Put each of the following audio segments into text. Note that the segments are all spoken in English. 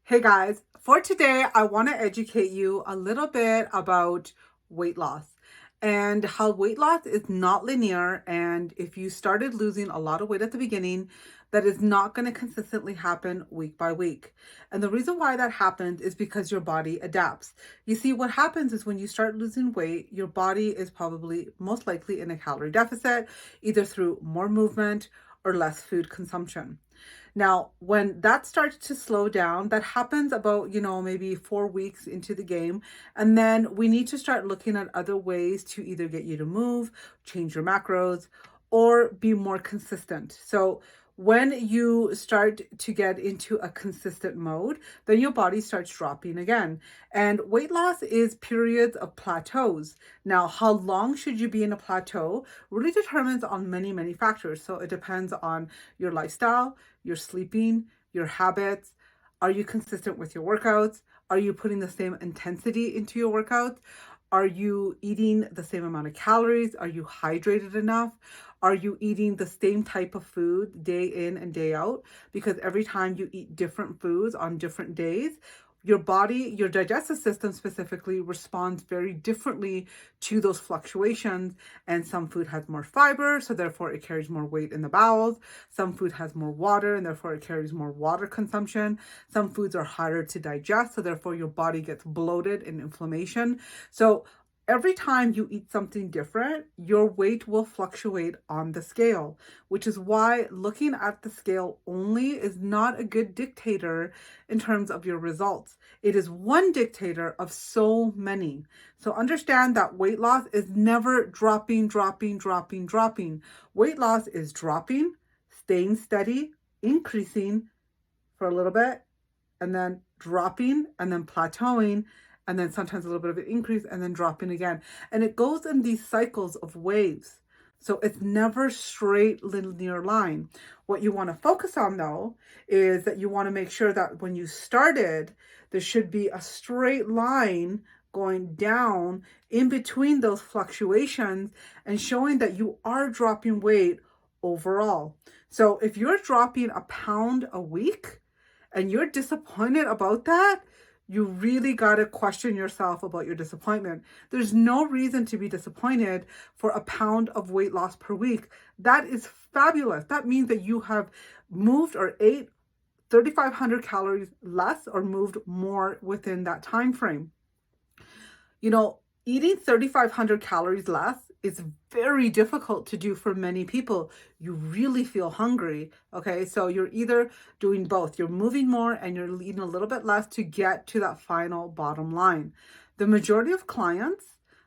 Hey guys, for today, I want to educate you a little bit about weight loss and how weight loss is not linear. And if you started losing a lot of weight at the beginning, that is not going to consistently happen week by week. And the reason why that happens is because your body adapts. You see, what happens is when you start losing weight, your body is probably most likely in a calorie deficit, either through more movement or less food consumption. Now, when that starts to slow down, that happens about, maybe 4 weeks into the game. And then we need to start looking at other ways to either get you to move, change your macros, or be more consistent. So when you start to get into a consistent mode, then your body starts dropping again. And weight loss is periods of plateaus. Now, how long should you be in a plateau really determines on many, many factors. So it depends on your lifestyle, your sleeping, your habits. Are you consistent with your workouts? Are you putting the same intensity into your workouts? Are you eating the same amount of calories? Are you hydrated enough? Are you eating the same type of food day in and day out? Because every time you eat different foods on different days, your body, your digestive system specifically, responds very differently to those fluctuations. And some food has more fiber, so therefore it carries more weight in the bowels. Some food has more water, and therefore it carries more water consumption. Some foods are harder to digest, so therefore your body gets bloated and inflammation. So every time you eat something different, your weight will fluctuate on the scale, which is why looking at the scale only is not a good dictator in terms of your results. It is one dictator of so many. So understand that weight loss is never dropping, dropping, dropping, dropping. Weight loss is dropping, staying steady, increasing for a little bit, and then dropping, and then plateauing, and then sometimes a little bit of an increase, and then dropping again. And it goes in these cycles of waves. So it's never straight linear line. What you want to focus on though is that you want to make sure that when you started, there should be a straight line going down in between those fluctuations and showing that you are dropping weight overall. So if you're dropping a pound a week, and you're disappointed about that, you really got to question yourself about your disappointment. There's no reason to be disappointed for a pound of weight loss per week. That is fabulous. That means that you have moved or ate 3,500 calories less or moved more within that time frame. Eating 3,500 calories less is very difficult to do for many people. You really feel hungry. Okay, so you're either doing both. You're moving more and you're eating a little bit less to get to that final bottom line. The majority of clients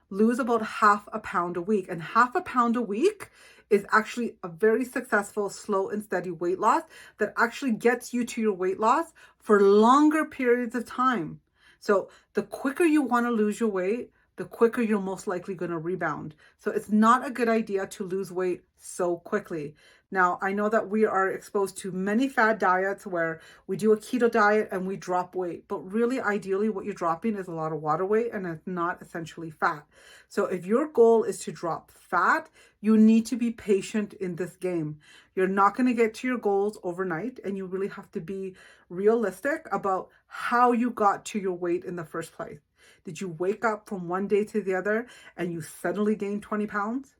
lose about half a pound a week, and half a pound a week is actually a very successful, slow and steady weight loss that actually gets you to your weight loss for longer periods of time. So the quicker you want to lose your weight, the quicker you're most likely going to rebound. So it's not a good idea to lose weight so quickly. Now, I know that we are exposed to many fad diets where we do a keto diet and we drop weight, but really ideally what you're dropping is a lot of water weight and it's not essentially fat. So if your goal is to drop fat, you need to be patient in this game. You're not going to get to your goals overnight, and you really have to be realistic about how you got to your weight in the first place. Did you wake up from one day to the other and you suddenly gained 20 pounds?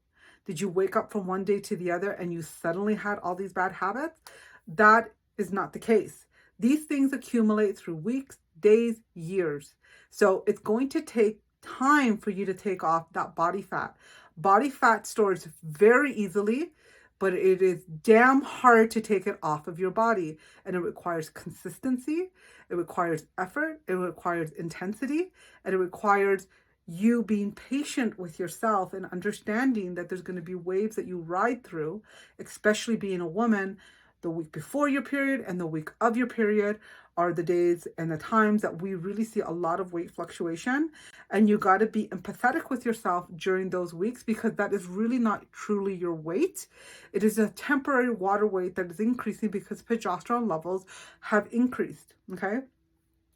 Did you wake up from one day to the other and you suddenly had all these bad habits? That is not the case. These things accumulate through weeks, days, years. So it's going to take time for you to take off that body fat. Body fat stores very easily, but it is damn hard to take it off of your body. And it requires consistency, it requires effort, it requires intensity, and it requires you being patient with yourself and understanding that there's going to be waves that you ride through, especially being a woman. The week before your period and the week of your period are the days and the times that we really see a lot of weight fluctuation. And you got to be empathetic with yourself during those weeks, because that is really not truly your weight. It is a temporary water weight that is increasing because progesterone levels have increased. Okay.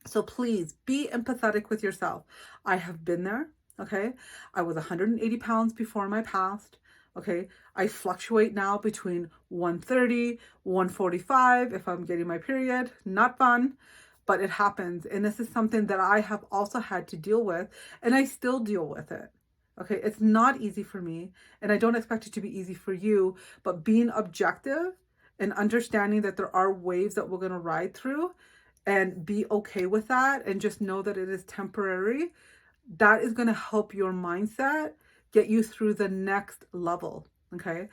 So please be empathetic with yourself. I have been there. Okay. I was 180 pounds before my past. Okay. I fluctuate now between 130, 145 if I'm getting my period. Not fun. but it happens. And this is something that I have also had to deal with, and I still deal with it. Okay, it's not easy for me, and I don't expect it to be easy for you, but being objective and understanding that there are waves that we're going to ride through and be okay with that and just know that it is temporary, that is going to help your mindset get you through the next level. Okay.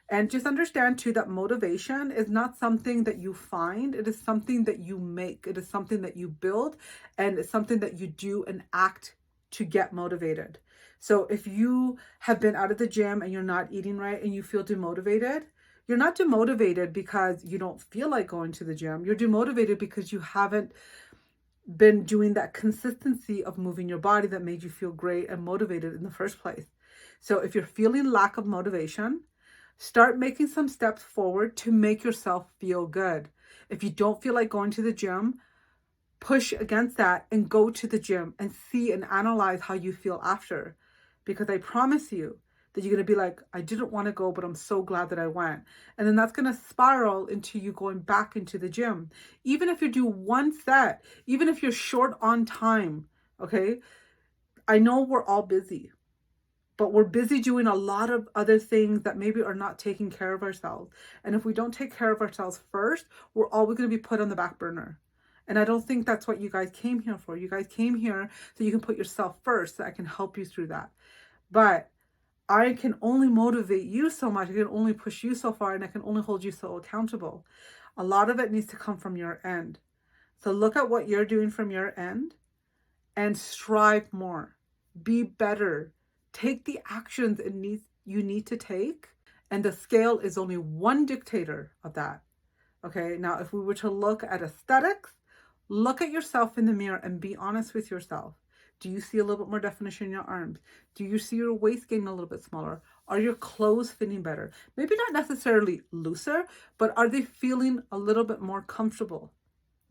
And just understand too that motivation is not something that you find, it is something that you make, it is something that you build, and it's something that you do and act to get motivated. So if you have been out of the gym and you're not eating right and you feel demotivated, you're not demotivated because you don't feel like going to the gym. You're demotivated because you haven't been doing that consistency of moving your body that made you feel great and motivated in the first place. So if you're feeling lack of motivation, start making some steps forward to make yourself feel good. If you don't feel like going to the gym, push against that and go to the gym and see and analyze how you feel after. Because I promise you that you're going to be like, I didn't want to go, but I'm so glad that I went. And then that's going to spiral into you going back into the gym. Even if you do one set, even if you're short on time, okay? I know we're all busy, but we're busy doing a lot of other things that maybe are not taking care of ourselves. And if we don't take care of ourselves first, we're always going to be put on the back burner. And I don't think that's what you guys came here for. You guys came here so you can put yourself first, so I can help you through that. But I can only motivate you so much. I can only push you so far, and I can only hold you so accountable. A lot of it needs to come from your end. So look at what you're doing from your end and strive more. Be better. Take the actions you need to take. And the scale is only one dictator of that. Okay, now if we were to look at aesthetics, look at yourself in the mirror and be honest with yourself. Do you see a little bit more definition in your arms? Do you see your waist getting a little bit smaller? Are your clothes fitting better? Maybe not necessarily looser, but are they feeling a little bit more comfortable?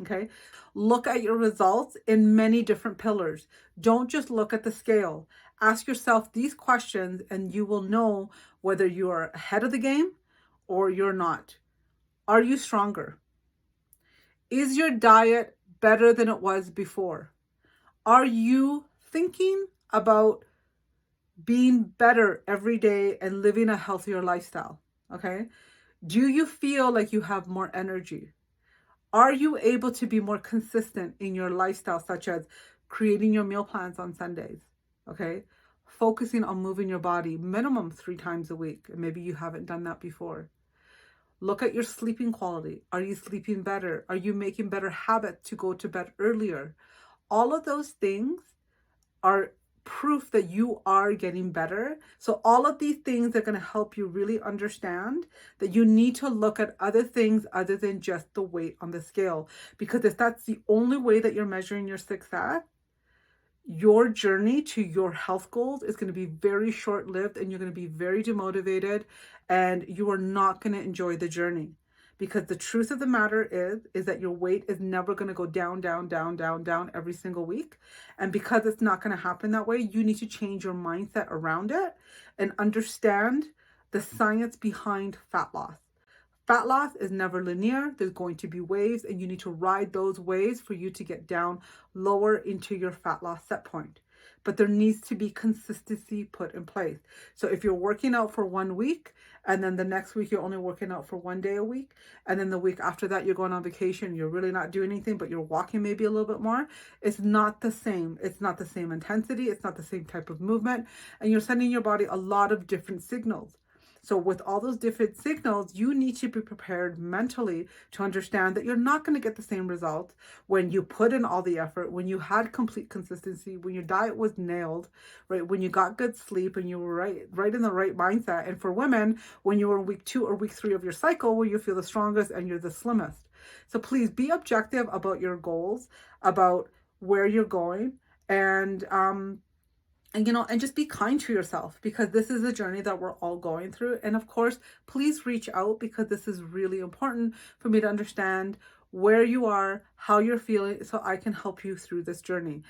Okay. Look at your results in many different pillars. Don't just look at the scale. Ask yourself these questions and you will know whether you are ahead of the game or you're not. Are you stronger? Is your diet better than it was before? Are you thinking about being better every day and living a healthier lifestyle? Okay. Do you feel like you have more energy? Are you able to be more consistent in your lifestyle, such as creating your meal plans on Sundays? Okay. Focusing on moving your body minimum 3 times a week. And maybe you haven't done that before. Look at your sleeping quality. Are you sleeping better? Are you making better habits to go to bed earlier? All of those things are proof that you are getting better. So all of these things are going to help you really understand that you need to look at other things other than just the weight on the scale. Because if that's the only way that you're measuring your success, your journey to your health goals is going to be very short-lived and you're going to be very demotivated and you are not going to enjoy the journey. Because the truth of the matter is that your weight is never going to go down, down, down, down, down every single week. And because it's not going to happen that way, you need to change your mindset around it and understand the science behind fat loss. Fat loss is never linear. There's going to be waves and you need to ride those waves for you to get down lower into your fat loss set point. But there needs to be consistency put in place. So if you're working out for 1 week and then the next week you're only working out for 1 day a week, and then the week after that you're going on vacation, you're really not doing anything, but you're walking maybe a little bit more, it's not the same. It's not the same intensity. It's not the same type of movement. And you're sending your body a lot of different signals. So with all those different signals, you need to be prepared mentally to understand that you're not going to get the same results when you put in all the effort, when you had complete consistency, when your diet was nailed, right? When you got good sleep and you were right in the right mindset. And for women, when you were in week 2 or week 3 of your cycle, where you feel the strongest and you're the slimmest. So please be objective about your goals, about where you're going, and just be kind to yourself, because this is a journey that we're all going through. And of course, please reach out, because this is really important for me to understand where you are, how you're feeling, so I can help you through this journey.